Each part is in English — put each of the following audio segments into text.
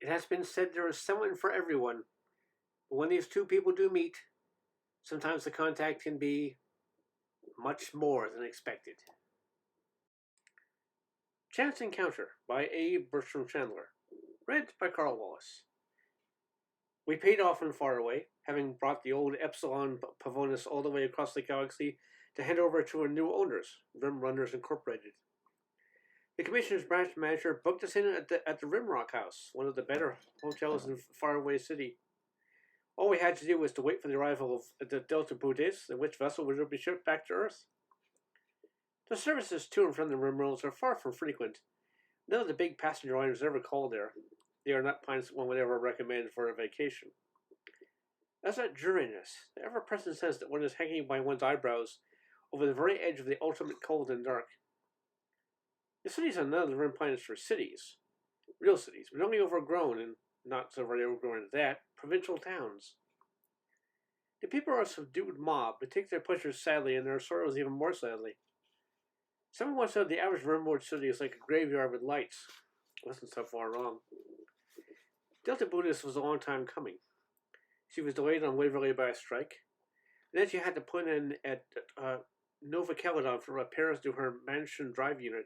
It has been said there is someone for everyone, but when these two people do meet, sometimes the contact can be much more than expected. Chance Encounter by A. Bertram Chandler. Read by Karl Wallace. We paid off and far away, having brought the old Epsilon Pavonis all the way across the galaxy to hand over to our new owners, Rim Runners Incorporated. The Commissioner's branch manager booked us in at the Rimrock House, one of the better hotels in faraway city. All we had to do was to wait for the arrival of the Delta Bootes, in which vessel would be shipped back to Earth. The services to and from the Rimworlds are far from frequent. None of the big passenger liners ever call there. They are not planets one would ever recommend for a vacation. As that dreariness, the ever-present sense that one is hanging by one's eyebrows over the very edge of the ultimate cold and dark. The cities on none of the rim planets were cities. Real cities, but only overgrown, and not so very overgrown at that, provincial towns. The people are a subdued mob, but take their pleasures sadly and their sorrows even more sadly. Someone once said the average rimworld city is like a graveyard with lights. Wasn't so far wrong. Delta Buddhist was a long time coming. She was delayed on Waverly by a strike, and then she had to put in at Nova Caledon for repairs to her mansion drive unit.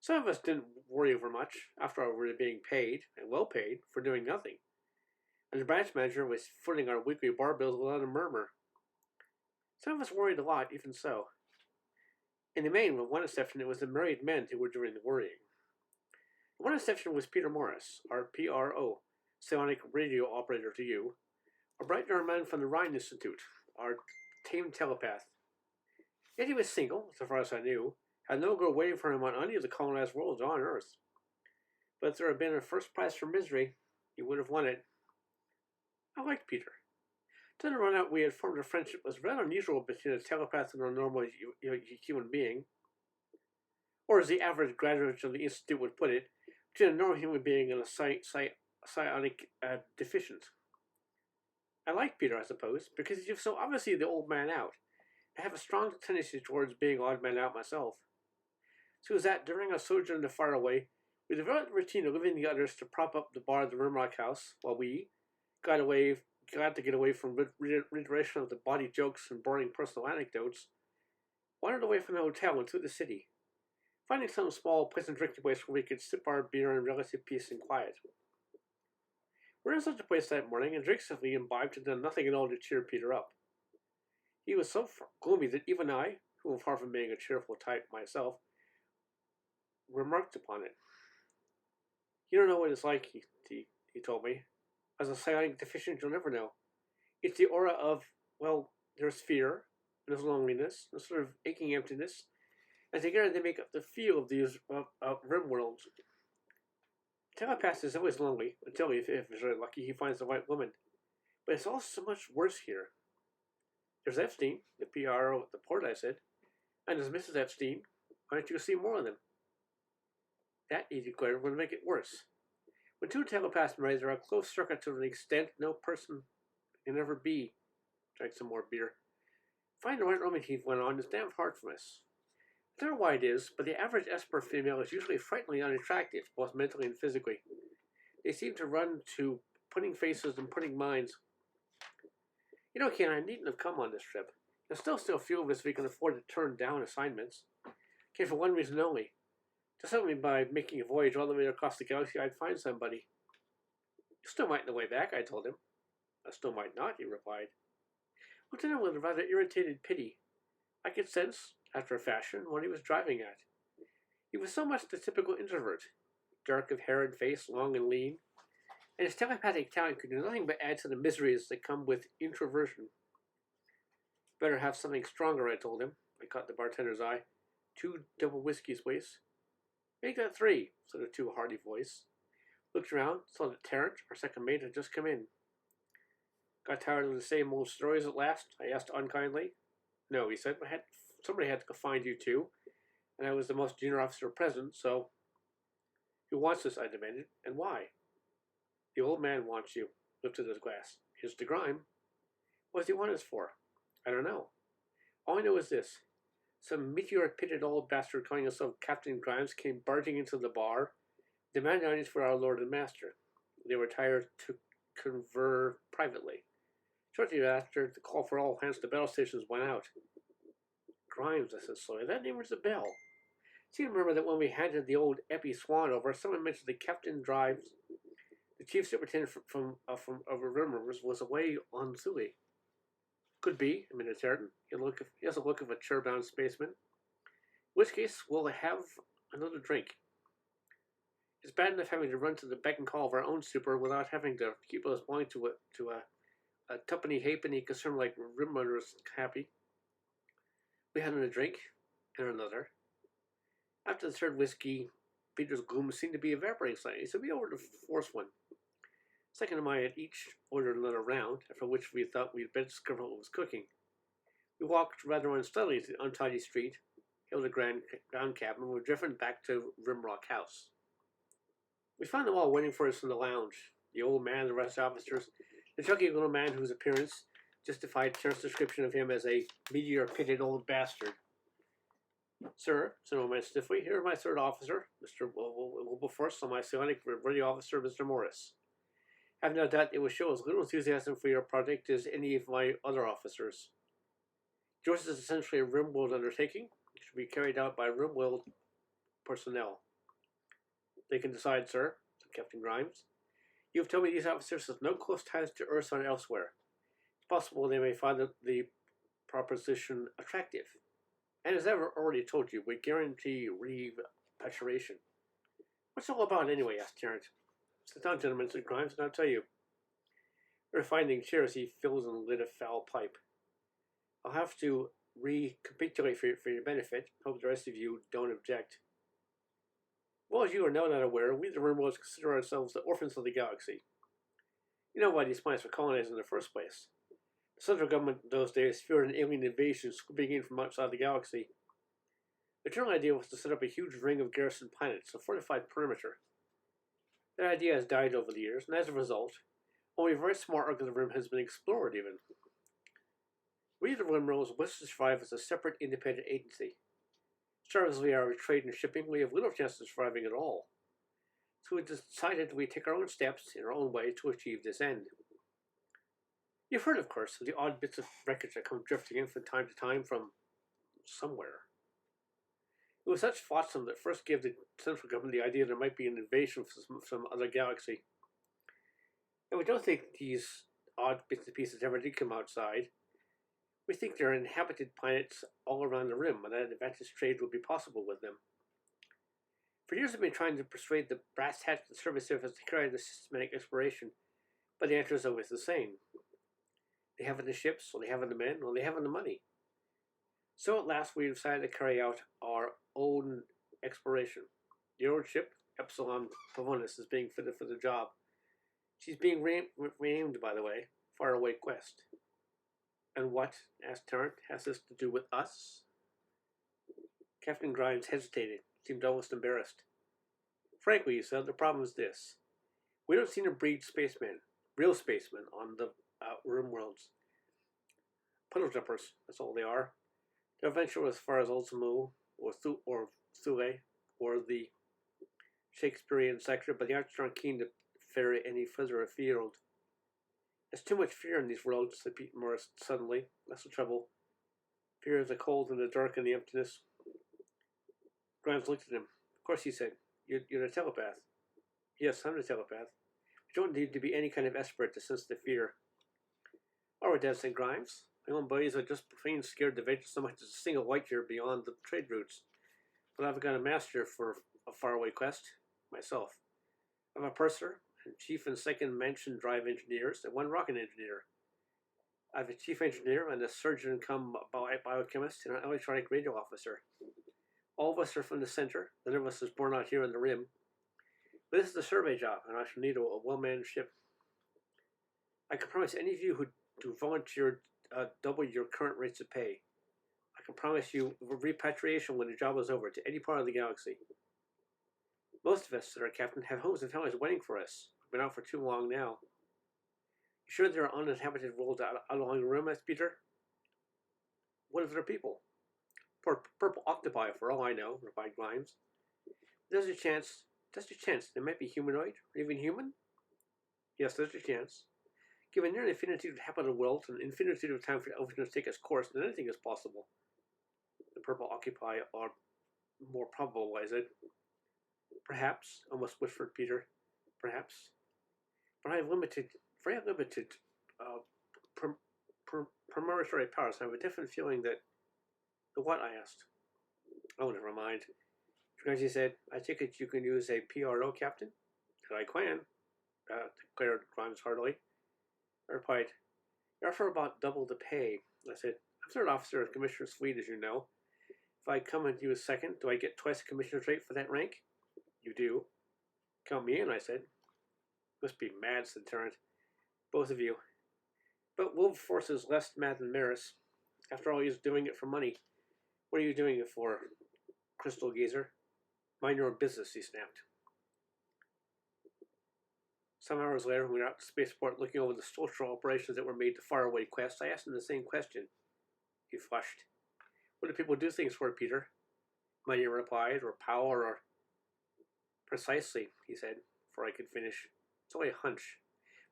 Some of us didn't worry over much. After all, we were being paid, and well paid, for doing nothing. And the branch manager was footing our weekly bar bills without a murmur. Some of us worried a lot, even so. In the main, with one exception, it was the married men who were doing the worrying. One exception was Peter Morris, our PRO, psionic radio operator to you, a bright young man from the Rhine Institute, our tame telepath. Yet he was single, so far as I knew, had no girl waiting for him on any of the colonized worlds on Earth. But if there had been a first prize for misery, he would have won it. I liked Peter. To the run out, we had formed a friendship that was rather unusual between a telepath and a normal human being. Or as the average graduate of the Institute would put it, between a normal human being and a psionic deficient. I liked Peter, I suppose, because he was so obviously the old man out. I have a strong tendency towards being odd man out myself. So it was that, during our sojourn in the faraway, we developed the routine of leaving the others to prop up the bar of the Rimrock House, while we, glad to get away from reiteration of the body jokes and boring personal anecdotes, wandered away from the hotel and through the city, finding some small, pleasant drinking place where we could sip our beer in relative peace and quiet. We were in such a place that morning, and drinks that we imbibed had done nothing at all to cheer Peter up. He was so gloomy that even I, who am far from being a cheerful type myself, remarked upon it. You don't know what it's like, he told me. As a psionic deficient, you'll never know. It's the aura of, well, there's fear, and there's loneliness, and a sort of aching emptiness, and together they make up the feel of these rim worlds. Telepath is always lonely, until, if he's really lucky, he finds the right woman. But it's all so much worse here. There's Epstein, the PRO at the port, I said, and there's Mrs. Epstein. Why don't you see more of them? That, he declared, would make it worse. When two telepaths marry, there are close circuits to an extent no person can ever be. Drank some more beer. Find the right woman, he went on, is damn hard for us. I don't know why it is, but the average Esper female is usually frighteningly unattractive, both mentally and physically. They seem to run to putting faces and putting minds. You know, Ken, I needn't have come on this trip. There's still few of us we can afford to turn down assignments. Ken, for one reason only. Just help me by making a voyage all the way across the galaxy, I'd find somebody. You still might on the way back, I told him. I still might not, he replied. Looked at him with a rather irritated pity. I could sense, after a fashion, what he was driving at. He was so much the typical introvert, dark of hair and face, long and lean, and his telepathic talent could do nothing but add to the miseries that come with introversion. Better have something stronger, I told him. I caught the bartender's eye. 2 double whiskeys, please. Make that 3, said a too hearty voice. Looked around, saw that Terrence, our second mate, had just come in. Got tired of the same old stories at last? I asked unkindly. No, he said. Somebody had to find you two, and I was the most junior officer present, so... Who wants this? I demanded, and why? The old man wants you, lifted his glass. Here's the grime. What does he want us for? I don't know. All I know is this. Some meteor-pitted old bastard calling himself Captain Grimes came barging into the bar, demanding audience for our lord and master. they retired to confer privately. Shortly after, the call for all hands to battle stations went out. Grimes, I said slowly, that name rings a bell. I seem to remember that when we handed the old Eppie Swan over, someone mentioned that Captain Drives, the chief superintendent from Rimrivers, was away on Thule. Could be, admitted Sheridan. He has a look of a chair-bound spaceman. In which case, we'll have another drink. It's bad enough having to run to the beck and call of our own super without having to keep us belonging to a tuppenny halfpenny concern like Rimrunners happy. We had another drink, and another. After the third whiskey, Peter's gloom seemed to be evaporating slightly, so we ordered a fourth one. Second and I had each ordered another round, after which we thought we'd better discover what was cooking. We walked rather unsteadily to the untidy street, hailed a ground cab, and were driven back to Rimrock House. We found them all waiting for us in the lounge. The old man, the rest of the officers, the chunky little man whose appearance justified Terrence's description of him as a meteor-pitted old bastard. Sir, said the old man stiffly, here is my third officer, Mr. Wilberforce, and my psionic ready officer, Mr. Morris. I have no doubt they will show as little enthusiasm for your project as any of my other officers. Yours is essentially a Rimworld undertaking. It should be carried out by Rimworld personnel. They can decide, sir, said Captain Grimes. You have told me these officers have no close ties to Earth or elsewhere. It's possible they may find the proposition attractive. And as I've already told you, we guarantee repatriation. What's it all about anyway? Asked Terrence. Sit down, gentlemen, said Grimes, and I'll tell you. We're finding chairs. He fills and lit a foul pipe. I'll have to recapitulate for your benefit. Hope the rest of you don't object. Well, as you are now not aware, we the Rimworlds consider ourselves the orphans of the galaxy. You know why these planets were colonized in the first place. The central government in those days feared an alien invasion scooping in from outside the galaxy. The general idea was to set up a huge ring of garrison planets, a fortified perimeter. That idea has died over the years, and as a result, only a very small arc of the rim has been explored even. We the Rimworlds wish to survive as a separate independent agency. Starved as we are of trade and shipping, we have little chance of surviving at all. So we decided we take our own steps in our own way to achieve this end. You've heard, of course, of the odd bits of wreckage that come drifting in from time to time from somewhere. It was such flotsam that first gave the central government the idea there might be an invasion from some other galaxy. And we don't think these odd bits and pieces ever did come outside. We think there are inhabited planets all around the rim, and that advantage trade would be possible with them. For years I've been trying to persuade the brass hats of the service service to carry out the systematic exploration, but the answer is always the same. They haven't the ships, or they haven't the men, or they haven't the money. So at last we decided to carry out our own exploration. The old ship, Epsilon Pavonis, is being fitted for the job. She's being renamed, by the way, Faraway Quest. And what, asked Tarrant, has this to do with us? Captain Grimes hesitated, seemed almost embarrassed. Frankly, he said, the problem is this. We don't seem to breed spacemen, real spacemen, on the Rimworlds. Puddle jumpers, that's all they are. They'll venture as far as Ultimu, or Thule, or the Shakespearean sector, but the archers aren't keen to ferry any further afield. There's too much fear in these worlds, said Pete Morris suddenly. That's the trouble. Fear of the cold and the dark and the emptiness. Grimes looked at him. Of course, he said. You're a telepath. Yes, I'm a telepath. You don't need to be any kind of expert to sense the fear. All right, Dad, said Grimes. My own buddies are just plain scared to venture so much as a single light year beyond the trade routes. But I've got a master for a faraway quest, myself. I'm a purser, and chief and second mansion drive engineers, and one rocket engineer. I have a chief engineer and a surgeon come biochemist and an electronic radio officer. All of us are from the center. None of us is born out here in the rim. But this is a survey job, and I shall need a well-manned ship. I can promise any of you who volunteer double your current rates of pay. I can promise you repatriation when the job is over to any part of the galaxy. Most of us, said our captain, have homes and families waiting for us. We've been out for too long now. You sure there are uninhabited worlds out along the rim? Asked Peter. What if they're people? Purple octopi, for all I know, replied Grimes. There's a chance. There might be humanoid, or even human. Yes, there's a chance. Given near infinitude of habitable worlds and infinitude of time for evolution to take its course, then anything is possible. The purple octopi are more probable, I said. Perhaps, almost whispered Peter. Perhaps. But I have very limited uh, premonitory powers. I have a definite feeling that... The what? I asked. Oh, never mind. She said, I take it you can use a PRO, Captain? That I can, declared Grimes heartily. I replied, you're for about double the pay. I said, I'm third officer of Commissioner's Fleet, as you know. If I come and you a second, do I get twice the commissioner's rate for that rank? You do. Count me in, I said. Must be mad, said Tarrant. Both of you. But Wilberforce is less mad than Maris. After all, he's doing it for money. What are you doing it for, Crystal Gazer? Mind your own business, he snapped. Some hours later, when we were out at the spaceport looking over the social operations that were made to faraway quests, I asked him the same question. He flushed. What do people do things for, Peter? Money, replied, or power, or... Precisely, he said, before I could finish. It's only a hunch.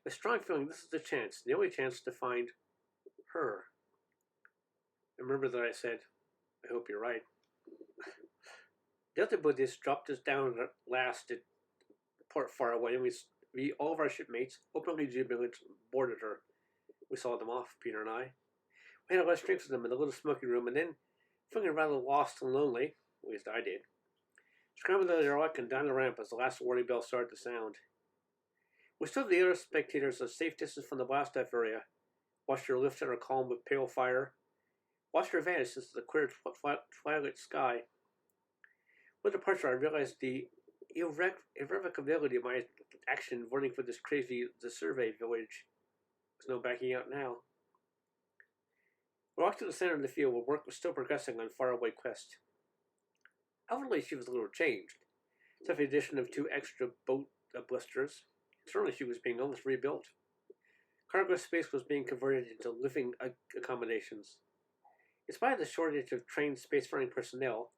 A strong feeling this is the chance, the only chance to find her. I remember that I said, I hope you're right. The other Buddhists dropped us down at last at Port Faraway, and we all of our shipmates, openly jubilant, boarded her. We saw them off, Peter and I. We had a less drinks with them in the little smoking room, and then, feeling rather lost and lonely, at least I did, scrambled out of the airlock and down the ramp as the last warning bell started to sound. We stood the other spectators a safe distance from the blast-off area, watched her lift at her column with pale fire, watched her vanish into the clear twilight sky. With departure, I realized the irrevocability of my action running for this crazy survey village. There's no backing out now. We walked to the center of the field where work was still progressing on faraway quest. Outwardly, she was a little changed, except for the addition of 2 extra boat blisters. Certainly, she was being almost rebuilt. Cargo space was being converted into living accommodations. In spite of the shortage of trained spacefaring personnel,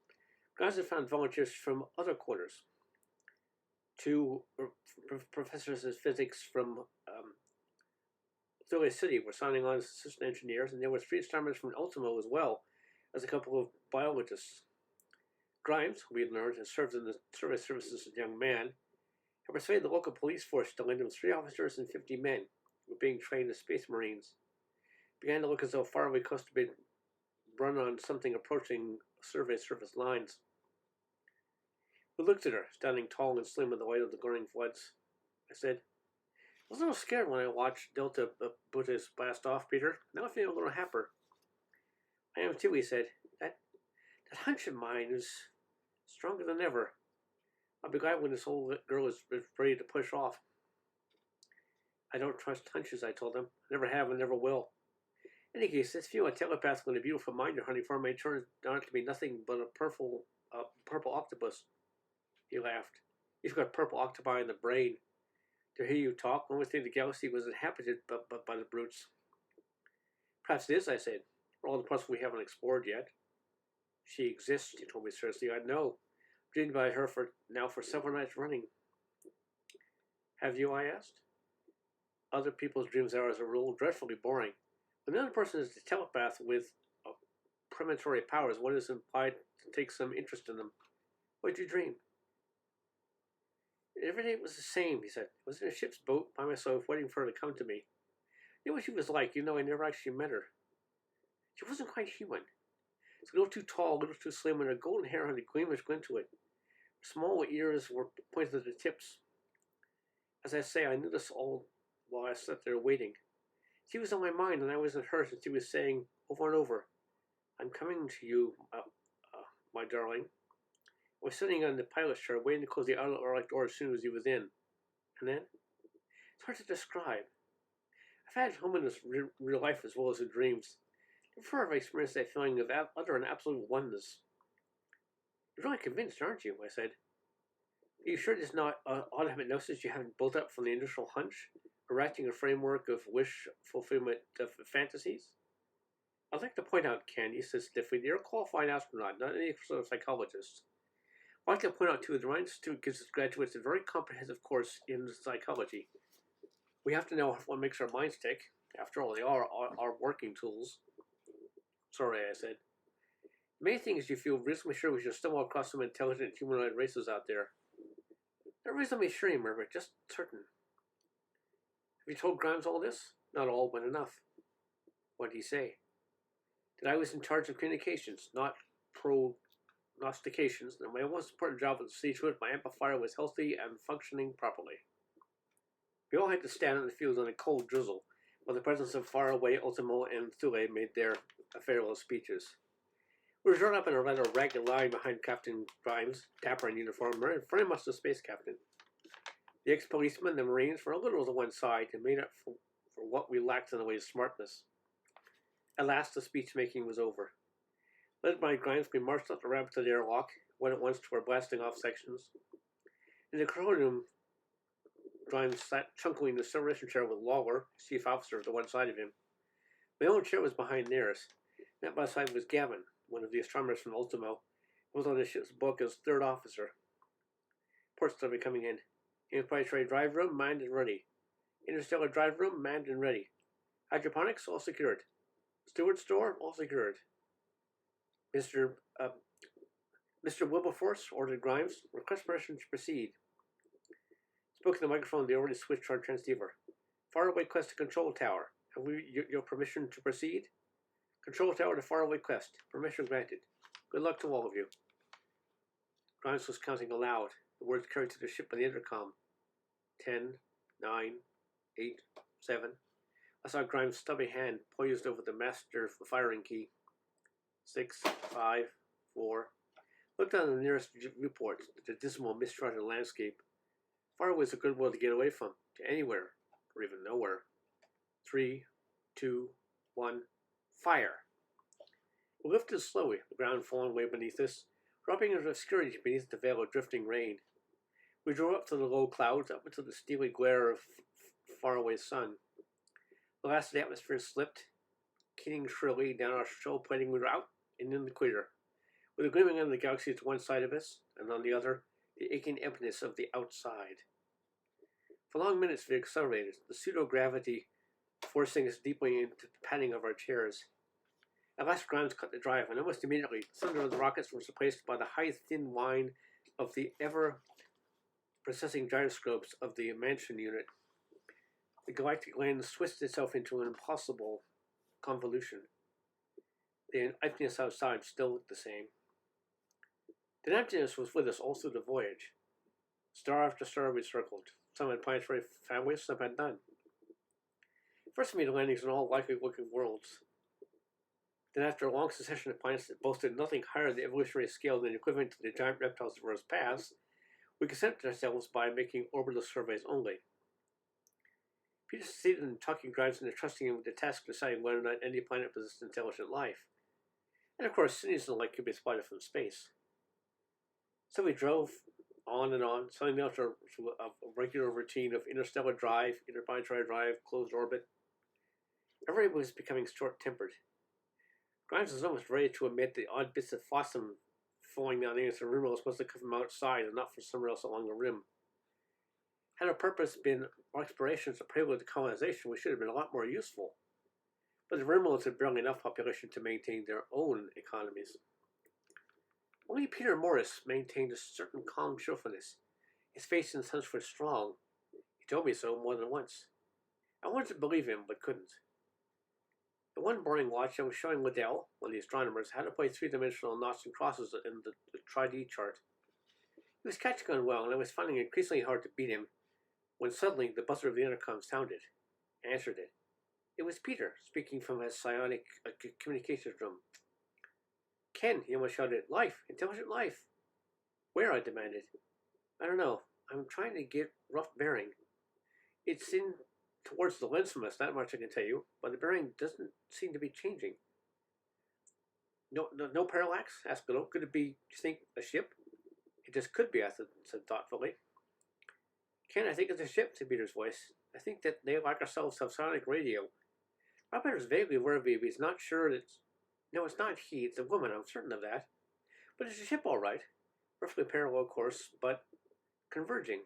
Grimes had found volunteers from other quarters. 2 professors of physics from Philly City were signing on as assistant engineers, and there were 3 astronomers from Ultimo as well as a couple of biologists. Grimes, we had learned, had served in the service services as a young man, had persuaded the local police force to lend him 3 officers and 50 men who were being trained as space marines. It began to look as though faraway coast had been run on something approaching survey service lines. We looked at her, standing tall and slim in the light of the glaring floods. I said, I was a little scared when I watched Delta Buddhas blast off, Peter. Now I feel a little happier. I am too, he said. That hunch of mine is stronger than ever. I'll be glad when this old girl is ready to push off. I don't trust hunches, I told him. I never have and never will. In any case, this view on telepath with a beautiful mind you're hunting for may turn out to be nothing but a purple octopus. He laughed. You've got purple octopi in the brain. To hear you talk, one would think the galaxy was inhabited by the brutes. Perhaps it is, I said. For all the parts we haven't explored yet. She exists, he told me seriously. I know. Dreamed by her for several nights running. Have you? I asked. Other people's dreams are, as a rule, dreadfully boring. When another person is a telepath with premonitory powers, one is implied to take some interest in them. What did you dream? Every day was the same, he said. I was in a ship's boat by myself, waiting for her to come to me. I knew what she was like. I never actually met her. She wasn't quite human. She was a little too tall, a little too slim, and her golden hair had a greenish glint to it. Her small ears were pointed at the tips. As I say, I knew this all while I sat there waiting. She was on my mind, and I was in hers, and she was saying over and over, I'm coming to you, my darling. I was sitting on the pilot's chair, waiting to close the outer door as soon as he was in. And then, it's hard to describe. I've had home in this real life as well as in dreams. Never have I experienced that feeling of utter and absolute oneness. You're really convinced, aren't you? I said. Are you sure it is not auto hypnosis you haven't built up from the initial hunch, erecting a framework of wish fulfillment of fantasies? I'd like to point out, Ken, he said stiffly, that you're a qualified astronaut, not any sort of psychologist. I'd like to point out, too, that the Ryan Institute gives its graduates a very comprehensive course in psychology. We have to know what makes our minds tick. After all, they are our working tools. Sorry, I said. The main thing is you feel reasonably sure we should stumble across some intelligent humanoid races out there. Not reasonably sure, you murmured, just certain. Have you told Grimes all this? Not all, but enough. What did he say? That I was in charge of communications, not prognostications, and my most important job was to see to it my amplifier was healthy and functioning properly. We all had to stand in the field in a cold drizzle, while the presence of faraway Ultimo and Thule made their farewell speeches. We were drawn up in a rather ragged line behind Captain Grimes, dapper in uniform, very much the space captain. The ex-policemen and the Marines were a little to one side and made up for what we lacked in the way of smartness. At last, the speech-making was over. Led by Grimes, we marched up the ramp to the airlock, went at once to our blasting-off sections. In the control room, Grimes sat chunkling in the separation chair with Lawler, chief officer, to one side of him. My own chair was behind theirs. That by side was Gavin, one of the astronomers from Ultimo, who was on the ship's book as third officer. Ports started coming in. Interplanetary drive room, manned and ready. Interstellar drive room, manned and ready. Hydroponics, all secured. Steward's store, all secured. Mr. Wilberforce, ordered Grimes, request permission to proceed. Spoke in the microphone, they already switched our transceiver. Faraway Quest to Control Tower. Have we your permission to proceed? Control Tower to Faraway Quest. Permission granted. Good luck to all of you. Grimes was counting aloud. The words carried to the ship by the intercom. 10, 9, 8, 7. I saw Grimes' stubby hand poised over the master firing key. 6, 5, 4. Looked down the nearest viewport, the dismal, mist-shrouded landscape. Far away is a good world to get away from, to anywhere, or even nowhere. 3, 2, 1, fire! We lifted slowly, the ground falling away beneath us, dropping into obscurity beneath the veil of drifting rain. We drove up to the low clouds, up into the steely glare of faraway sun. The last of the atmosphere slipped, keening shrilly down our shoal plating. We were out and in the crater, with a gleaming end of the galaxy to one side of us, and on the other, the aching emptiness of the outside. For long minutes we accelerated, the pseudo-gravity forcing us deeply into the padding of our chairs. At last Grimes cut the drive, and almost immediately the thunder of the rockets was replaced by the high, thin whine of the ever-processing gyroscopes of the mansion unit. The galactic land twisted itself into an impossible convolution. The emptiness outside still looked the same. The emptiness was with us all through the voyage. Star after star we circled. Some had planetary families, some had none. First we made landings in all likely-looking worlds. Then after a long succession of planets that boasted nothing higher in the evolutionary scale than equivalent to the giant reptiles of Earth's past, we contented ourselves by making orbital surveys only. Peter succeeded in talking Grimes into trusting him with the task of deciding whether or not any planet possessed intelligent life. And of course, cities and the like could be spotted from space. So we drove on and on, settling out to a regular routine of interstellar drive, interplanetary drive, closed orbit. Everybody was becoming short-tempered. Grimes was almost ready to admit the odd bits of phosphorus falling down into the rim was supposed to come from outside and not from somewhere else along the rim. Had our purpose been our exploration as a prelude to colonization, we should have been a lot more useful. But the Rimworlds had barely enough population to maintain their own economies. Only Peter Morris maintained a certain calm cheerfulness. His face and sense were strong. He told me so more than once. I wanted to believe him, but couldn't. The one morning watch I was showing Liddell, one of the astronomers, how to play three-dimensional knots and crosses in the Tri-D chart. He was catching on well, and I was finding it increasingly hard to beat him, when suddenly the buzzer of the intercom sounded. I answered it. It was Peter, speaking from his psionic communications room. Ken, he almost shouted, life, intelligent life. Where? I demanded. I don't know. I'm trying to get rough bearing. It's in towards the lens from us, that much I can tell you, but the bearing doesn't seem to be changing. No parallax? Asked Bill. Could it be, do you think, a ship? It just could be, I said thoughtfully. Ken, I think it's a ship, said Peter's voice. I think that they, like ourselves, have sonic radio. Robert is vaguely aware of it, but he's not sure it's... No, it's not he, it's a woman, I'm certain of that. But it's a ship, all right. Roughly parallel course, but converging.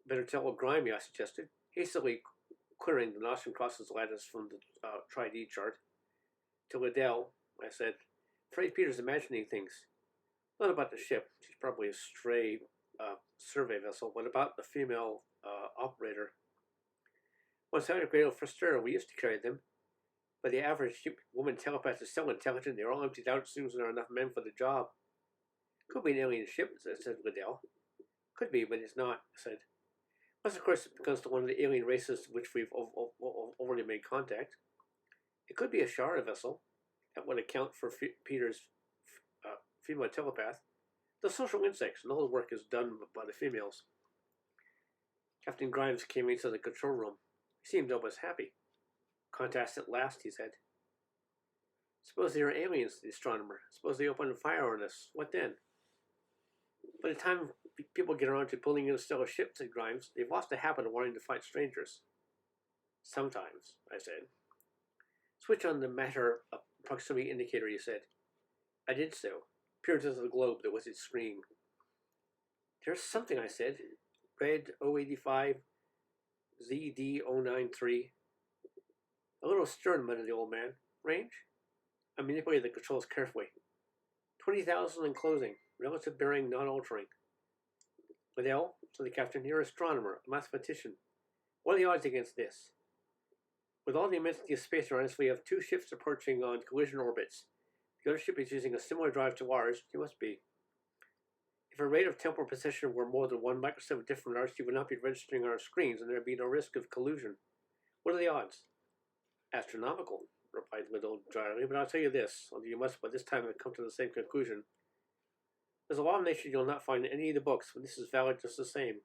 Better tell Grimy, I suggested. hastily clearing the Nostrand Crosses lattice from the Tri-D chart. To Liddell, I said, afraid Peter's imagining things. Not about the ship. She's probably a stray survey vessel, but about the female operator. Once out of Great Frustrera, we used to carry them. But the average woman telepath is so intelligent, they're all emptied out as soon as there are enough men for the job. Could be an alien ship, said Liddell. Could be, but it's not, I said. Unless, of course, it becomes to one of the alien races to which we've already made contact. It could be a Shara vessel. That would account for Peter's female telepath. The social insects, and all the work is done by the females. Captain Grimes came into the control room. He seemed almost happy. Contest at last, he said. Suppose they are aliens, the astronomer. Suppose they open fire on us. What then? By the time people get around to pulling in a stellar ship, said Grimes, they've lost the habit of wanting to fight strangers. Sometimes, I said. Switch on the matter proximity indicator, he said. I did so. Peered into the globe that was its screen. There's something, I said. Red 085 ZD093. A little stern, muttered the old man. Range? I manipulated the controls carefully. 20,000 in closing. Relative bearing not altering. Liddell, said the captain, you're an astronomer, a mathematician. What are the odds against this? With all the immensity of space around us, we have two ships approaching on collision orbits. The other ship is using a similar drive to ours. You must be. If our rate of temporal position were more than 1 microsecond different from ours, you would not be registering on our screens, and there would be no risk of collusion. What are the odds? Astronomical, replied Liddell dryly, but I'll tell you this, although you must by this time have come to the same conclusion. There's a law of nature you'll not find in any of the books, but this is valid just the same.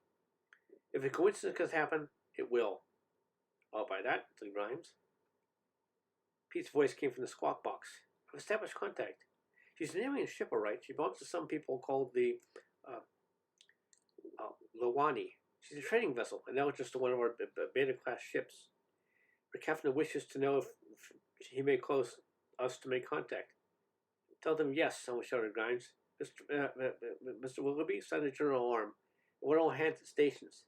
If a coincidence has happened, it will. I'll buy that, said Grimes. Pete's voice came from the squawk box. I've established contact. She's an alien ship, all right. She belongs to some people called the Lawani. She's a trading vessel, analogous to one of our beta-class ships. Her captain wishes to know if he may close us to make contact. Tell them yes, someone shouted Grimes. Mr. Willoughby, sound the general alarm. We're all hands at stations.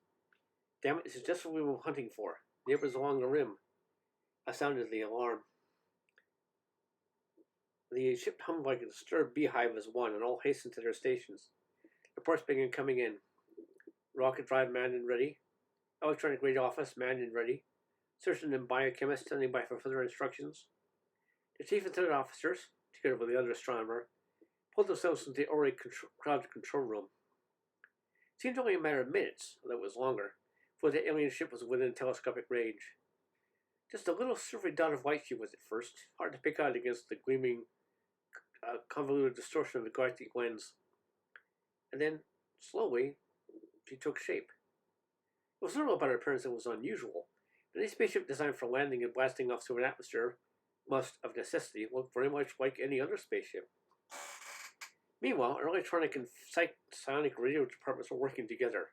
Damn it, this is just what we were hunting for. Neighbors along the rim. I sounded the alarm. The ship hummed like a disturbed beehive as one, and all hastened to their stations. Reports began coming in. Rocket drive manned and ready. Electronic radio office manned and ready. Surgeon and biochemist standing by for further instructions. The chief and third officers, together with the other astronomer, pulled themselves into the already crowded control room. It seemed only a matter of minutes, although it was longer, before the alien ship was within telescopic range. Just a little silvery dot of light she was at first, hard to pick out against the gleaming, convoluted distortion of the galactic lens. And then, slowly, she took shape. It was little about her appearance that was unusual. Any spaceship designed for landing and blasting off through an atmosphere must, of necessity, look very much like any other spaceship. Meanwhile, our electronic and psionic radio departments were working together.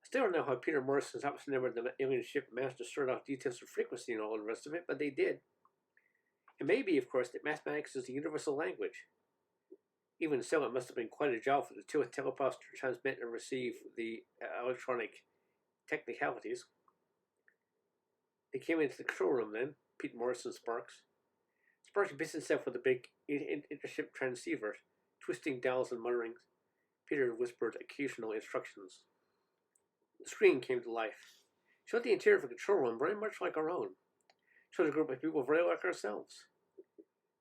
I still don't know how Peter Morrison's opposite number of the alien ship managed to sort out details of frequency and all the rest of it, but they did. It may be, of course, that mathematics is the universal language. Even so, it must have been quite a job for the two telepaths to transmit and receive the electronic technicalities. They came into the control room then, Pete Morrison Sparks. Sparks busied himself with a big intership transceiver, twisting dials and muttering. Peter whispered occasional instructions. The screen came to life. Showed the interior of the control room very much like our own. Showed a group of people very like ourselves.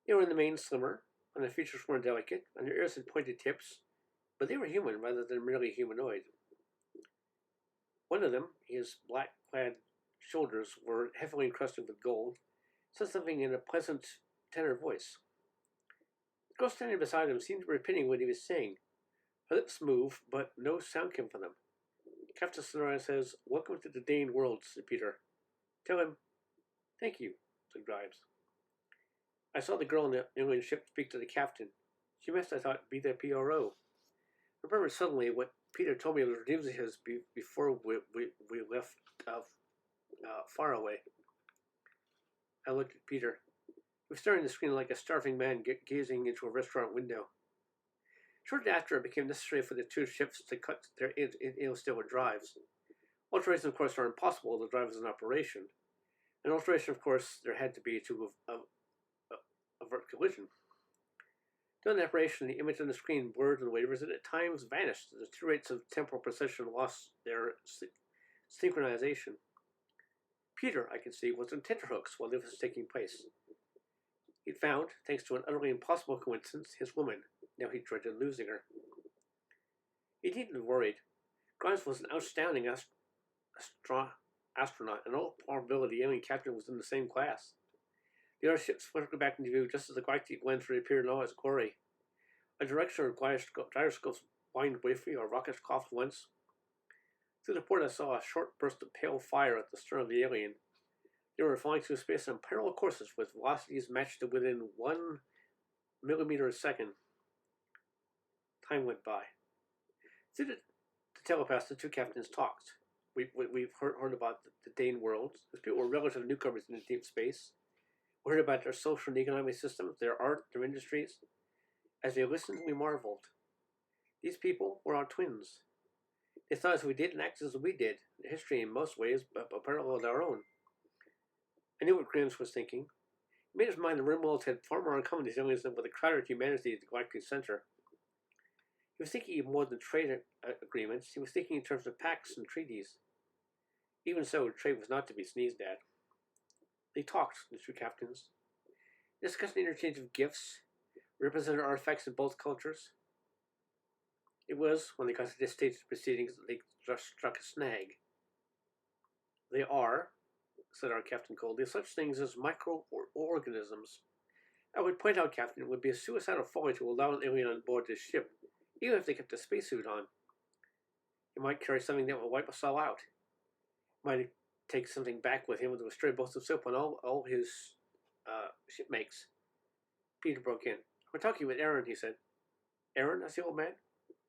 They were in the main slimmer, and their features more delicate, and their ears had pointed tips, but they were human rather than merely humanoid. One of them, his black-clad shoulders were heavily encrusted with gold, said something in a pleasant tenor voice. The girl standing beside him seemed to be repeating what he was saying. Her lips moved, but no sound came from them. Captain Sonora says, "Welcome to the Dane world," said Peter. Tell him, "Thank you," said Grimes. I saw the girl in the alien ship speak to the captain. She must, I thought, be the PRO. I remembered suddenly what Peter told me of the dreams of his before we left far away. I looked at Peter. He was staring at the screen like a starving man gazing into a restaurant window. Shortly after, it became necessary for the two ships to cut their interstellar drives. Alterations, of course, are impossible to drive as an operation. An alteration, of course, there had to be to avert collision. During the operation, the image on the screen blurred and wavers and at times vanished as the two rates of temporal precession lost their synchronization. Peter, I could see, was on tenterhooks while this was taking place. He'd found, thanks to an utterly impossible coincidence, his woman. Now he dreaded losing her. He needn't have worried. Grimes was an outstanding astronaut, and all probability the alien captain was in the same class. The other ships flickered back into view just as the galactic lens reappeared in all its glory. A direction of gyroscopes whined briefly, or rockets coughed once. Through the port I saw a short burst of pale fire at the stern of the alien. They were flying through space on parallel courses with velocities matched to within 1 millimeter a second. Time went by. Through the telepath, the two captains talked. We've heard about the Dane world. Those people were relative newcomers in deep space. We heard about their social and economic systems, their art, their industries. As they listened, we marveled. These people were our twins. They thought as we didn't act as we did. Their history, in most ways, paralleled our own. I knew what Grimes was thinking. He made his mind the rimworlds had far more in common with aliens than with the crowded humanity at the galactic center. He was thinking of more than trade agreements. He was thinking in terms of pacts and treaties. Even so, trade was not to be sneezed at. They talked, the two captains. They discussed an interchange of gifts, represented artifacts in both cultures. It was, when they got to this stage of proceedings, that they just struck a snag. They are, said our captain coldly, such things as microorganisms. I would point out, Captain, it would be a suicidal folly to allow an alien on board this ship, even if they kept a spacesuit on. He might carry something that will wipe us all out. He might take something back with him that will destroy both of soap on all his shipmates. Peter broke in. We're talking with Aaron, he said. Aaron? That's the old man?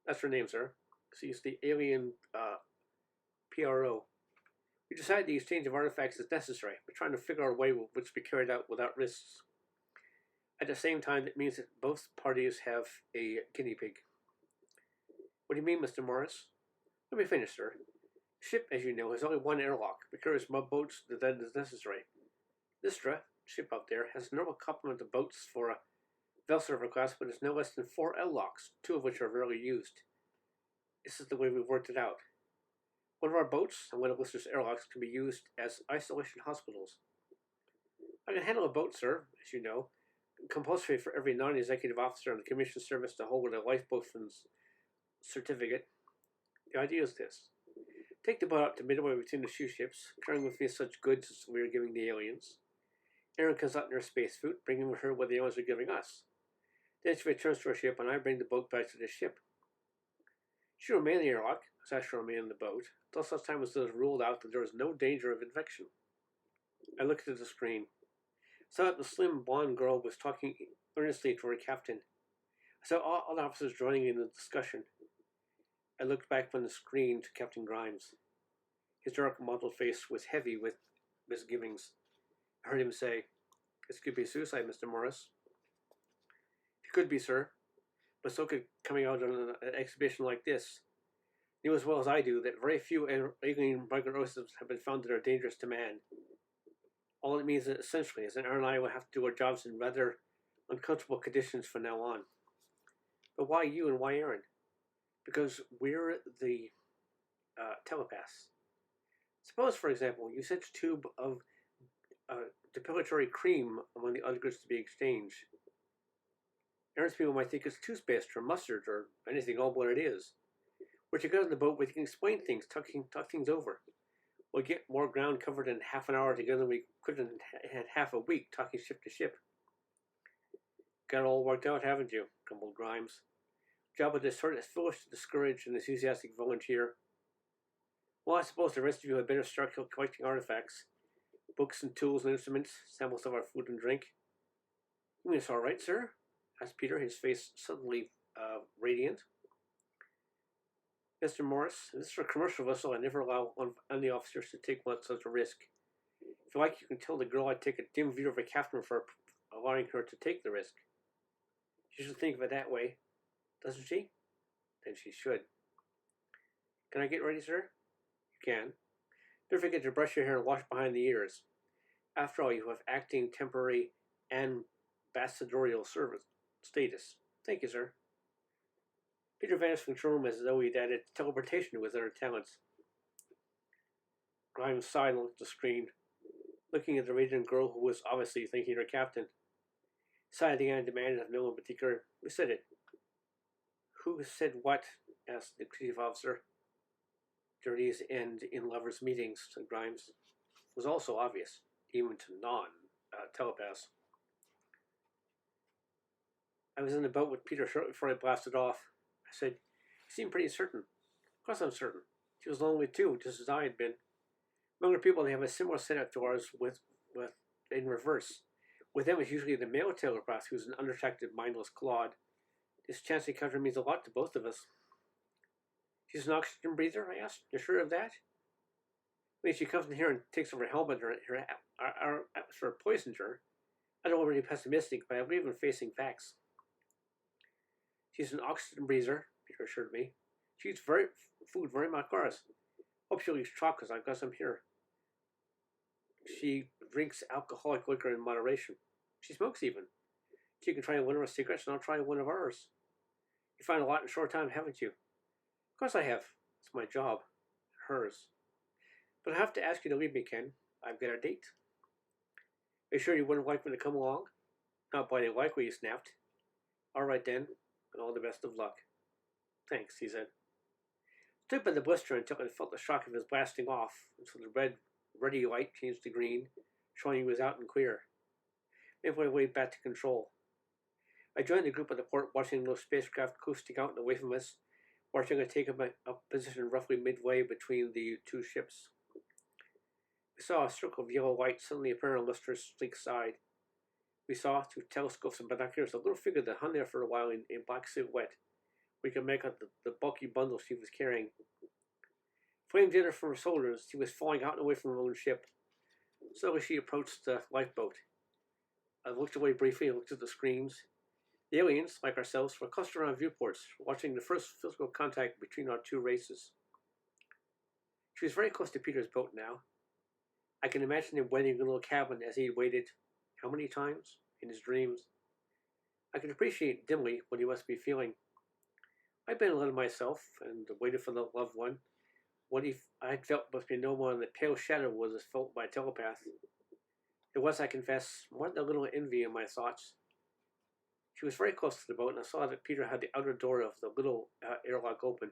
That's her name, sir. She's the alien PRO. We decided the exchange of artifacts is necessary. We're trying to figure out a way which be carried out without risks. At the same time, it means that both parties have a guinea pig. What do you mean, Mr. Morris? Let me finish, sir. The ship, as you know, has only one airlock, but carries more boats than is necessary. Lystra, ship out there, has a normal complement of boats for a Velserver class, but it's no less than 4 L-locks, 2 of which are rarely used. This is the way we've worked it out. One of our boats and one of Lystra's airlocks can be used as isolation hospitals. I can handle a boat, sir, as you know. Compulsory for every non-executive officer in the commission service to hold a lifeboatman's certificate. The idea is this. Take the boat out to midway between the shoe ships, carrying with me such goods as we are giving the aliens. Erin comes out in her spacesuit, bringing with her what the aliens are giving us. Then she returns to her ship, and I bring the boat back to the ship. She will remain in the airlock, as I shall remain in the boat, until such time as it is ruled out that there is no danger of infection. I looked at the screen. I saw that the slim blonde girl was talking earnestly to her captain. I saw all the officers joining in the discussion. I looked back from the screen to Captain Grimes. His dark, mottled face was heavy with misgivings. I heard him say, "This could be suicide, Mr. Morris." It could be, sir, but so could coming out on an exhibition like this. You know as well as I do that very few alien microorganisms have been found that are dangerous to man. All it means essentially is that Aaron and I will have to do our jobs in rather uncomfortable conditions from now on. But why you and why Aaron? Because we're the telepaths. Suppose, for example, you sent a tube of depilatory cream among the other goods to be exchanged. Aaron's people might think it's toothpaste or mustard or anything, all what it is. We're together in the boat, we can explain things, talk things over. We'll get more ground covered in half an hour together than we could in half a week, talking ship to ship. Got it all worked out, haven't you? Grumbled Grimes. Job of this sort is foolish to discourage an enthusiastic volunteer. Well, I suppose the rest of you had better start collecting artifacts. Books and tools and instruments, samples of our food and drink. You mean it's all right, sir? Asked Peter, his face suddenly radiant. Mr. Morris, this is a commercial vessel. I never allow any officers to take such a risk. If you like, you can tell the girl I take a dim view of a captain for allowing her to take the risk. She should think of it that way, doesn't she? Then she should. Can I get ready, sir? You can. Don't forget to brush your hair and wash behind the ears. After all, you have acting, temporary, and ambassadorial service status. Thank you, sir. Peter vanished from the room as though he'd added teleportation to his other talents. Grimes sighed and looked at the screen, looking at the radiant girl who was obviously thinking her captain. He sighed again and demanded of no one in particular, who said it. Who said what? Asked the chief officer. Dirties end in lovers' meetings, said Grimes. It was also obvious, even to non-telepaths. I was in the boat with Peter shortly before I blasted off. I said, you seem pretty certain. Of course I'm certain. She was lonely too, just as I had been. Younger people, they have a similar setup to ours with in reverse. With them, it's usually the male telepath who's an unattractive, mindless clod. This chance encounter means a lot to both of us. She's an oxygen breather, I asked. You're sure of that? When she comes in here and takes off her helmet, our atmosphere poisoned her. I don't want to be pessimistic, but I believe in facing facts. She's an oxygen breather, Peter assured me. She eats food very much ours. Hope she'll eat chocolates I've got some here. She drinks alcoholic liquor in moderation. She smokes even. She can try one of our cigarettes and I'll try one of ours. You find a lot in a short time, haven't you? Of course I have. It's my job. Hers. But I have to ask you to leave me, Ken. I've got a date. Are you sure you wouldn't like me to come along? Not by any likely, he snapped. All right then, and all the best of luck. Thanks, he said. Stood by the blister until I felt the shock of his blasting off, until the ready light changed to green, showing he was out and clear. Made my way back to control. I joined the group at the port, watching those spacecraft coasting out and away from us, watching it take up a position roughly midway between the two ships. We saw a circle of yellow light suddenly appear on Lister's sleek side. We saw, through telescopes and binoculars, a little figure that hung there for a while in black silhouette. We could make out the bulky bundle she was carrying. Flame dinner from her shoulders, she was falling out and away from her own ship. Slowly she approached the lifeboat. I looked away briefly and looked at the screens. The aliens, like ourselves, were clustered around viewports, watching the first physical contact between our two races. She was very close to Peter's boat now. I can imagine him waiting in a little cabin as he waited, how many times, in his dreams. I could appreciate dimly what he must be feeling. I'd been alone myself, and waited for the loved one. What I felt must be no more than the pale shadow was felt by a telepath. It was, I confess, more than a little envy in my thoughts. She was very close to the boat, and I saw that Peter had the outer door of the little airlock open.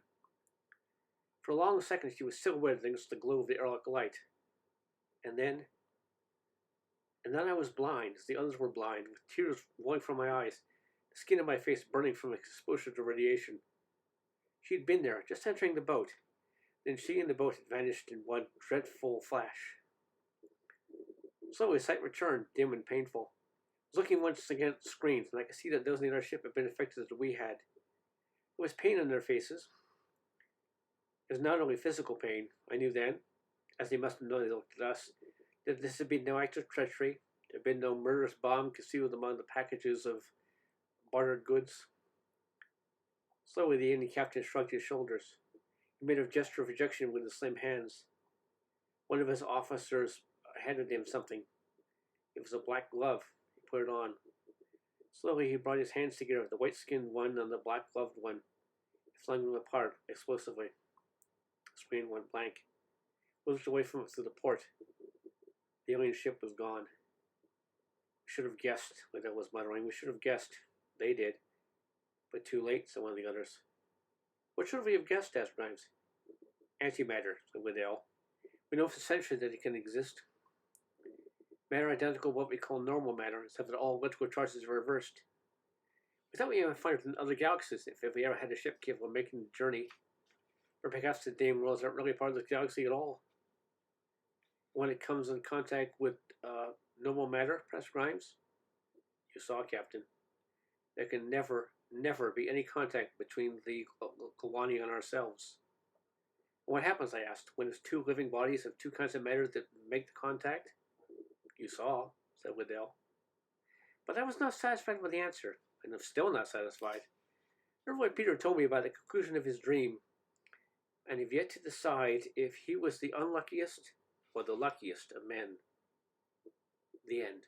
For a long second, she was silhouetted against the glow of the airlock light. And then I was blind, as the others were blind, with tears rolling from my eyes, the skin of my face burning from exposure to radiation. She'd been there, just entering the boat. Then she and the boat had vanished in one dreadful flash. Slowly, sight returned, dim and painful. I was looking once again at the screens, and I could see that those in our ship had been affected as we had. There was pain in their faces. It was not only physical pain. I knew then, as they must have known they looked at us, that this had been no act of treachery. There had been no murderous bomb concealed among the packages of bartered goods. Slowly, the Indian captain shrugged his shoulders. He made a gesture of rejection with his slim hands. One of his officers handed him something. It was a black glove. He put it on. Slowly, he brought his hands together, the white-skinned one and the black-gloved one. He flung them apart explosively. The screen went blank. We looked away from it through the port. The alien ship was gone. We should have guessed, Liddell was muttering. We should have guessed. They did. But too late, said one of the others. What should we have guessed? Asked Grimes. Antimatter, said Liddell. We know essentially that it can exist. Matter identical to what we call normal matter, except that all electrical charges are reversed. We thought we might find it in other galaxies if we ever had a ship capable of making the journey. Or perhaps the dim worlds aren't really part of this galaxy at all. When it comes in contact with normal matter, pressed Grimes. You saw, Captain. There can never be any contact between the colony and ourselves. What happens, I asked, when there's two living bodies of two kinds of matter that make the contact? You saw, said Liddell. But I was not satisfied with the answer, and I'm still not satisfied. Remember what Peter told me about the conclusion of his dream, and have yet to decide if he was the unluckiest or the luckiest of men. The end.